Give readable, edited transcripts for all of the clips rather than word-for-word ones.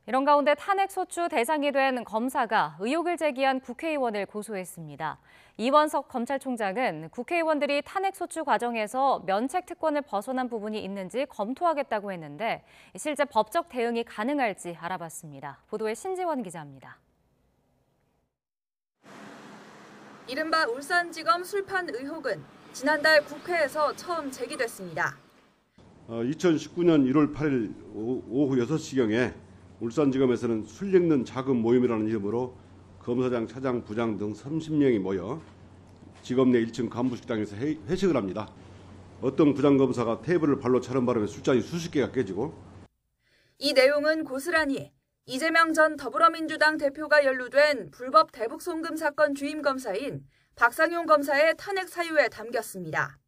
이런 가운데 탄핵소추 대상이 된 검사가 의혹을 제기한 국회의원을 고소했습니다. 이원석 검찰총장은 국회의원들이 탄핵소추 과정에서 면책특권을 벗어난 부분이 있는지 검토하겠다고 했는데 실제 법적 대응이 가능할지 알아봤습니다. 보도에 신지원 기자입니다. 이른바 울산지검 술판 의혹은 지난달 국회에서 처음 제기됐습니다. 2019년 1월 8일 오후 6시경에 울산지검에서는 술 읽는 작은 모임이라는 이름으로 검사장, 차장, 부장 등 30명이 모여 지검 내 1층 간부식당에서 회식을 합니다. 어떤 부장검사가 테이블을 발로 차는 바람에 술잔이 수십 개가 깨지고 이 내용은 고스란히 이재명 전 더불어민주당 대표가 연루된 불법 대북 송금 사건 주임 검사인 박상용 검사의 탄핵 사유에 담겼습니다.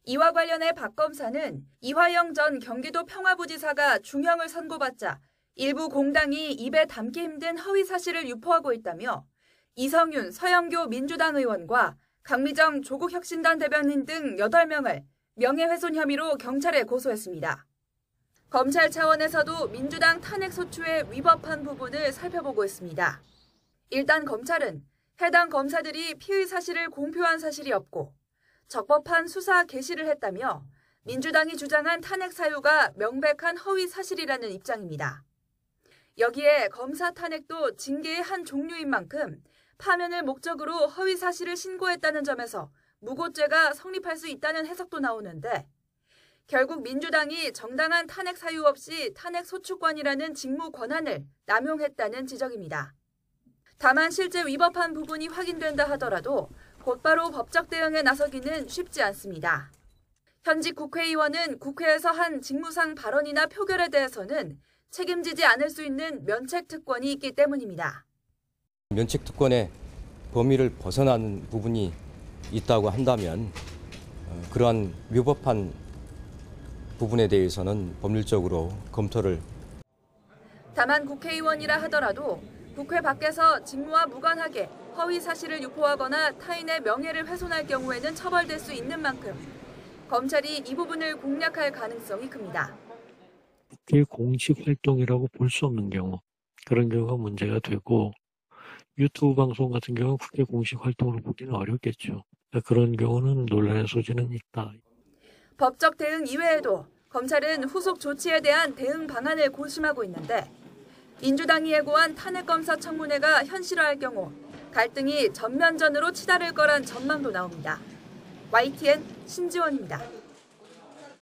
이와 관련해 박 검사는 이화영 전 경기도 평화부지사가 중형을 선고받자 일부 공당이 입에 담기 힘든 허위 사실을 유포하고 있다며 이성윤 서영교 민주당 의원과 강미정 조국혁신단 대변인 등 8명을 명예훼손 혐의로 경찰에 고소했습니다. 검찰 차원에서도 민주당 탄핵소추에 위법한 부분을 살펴보고 있습니다. 일단 검찰은 해당 검사들이 피의 사실을 공표한 사실이 없고 적법한 수사 개시를 했다며 민주당이 주장한 탄핵 사유가 명백한 허위 사실이라는 입장입니다. 여기에 검사 탄핵도 징계의 한 종류인 만큼 파면을 목적으로 허위 사실을 신고했다는 점에서 무고죄가 성립할 수 있다는 해석도 나오는데 결국 민주당이 정당한 탄핵 사유 없이 탄핵 소추권이라는 직무 권한을 남용했다는 지적입니다. 다만 실제 위법한 부분이 확인된다 하더라도 곧바로 법적 대응에 나서기는 쉽지 않습니다. 현직 국회의원은 국회에서 한 직무상 발언이나 표결에 대해서는 책임지지 않을 수 있는 면책특권이 있기 때문입니다. 면책특권의 범위를 벗어나는 부분이 있다고 한다면 그러한 위법한 부분에 대해서는 법률적으로 검토를. 다만 국회의원이라 하더라도 국회 밖에서 직무와 무관하게 허위 사실을 유포하거나 타인의 명예를 훼손할 경우에는 처벌될 수 있는 만큼 검찰이 이 부분을 공략할 가능성이 큽니다. 국회 공식 활동이라고 볼 수 없는 경우, 그런 경우가 문제가 되고 유튜브 방송 같은 경우는 국회 공식 활동으로 보기는 어렵겠죠. 그런 경우는 논란의 소지는 있다. 법적 대응 이외에도 검찰은 후속 조치에 대한 대응 방안을 고심하고 있는데 민주당이 예고한 탄핵검사 청문회가 현실화할 경우 갈등이 전면전으로 치달을 거란 전망도 나옵니다. YTN 신지원입니다.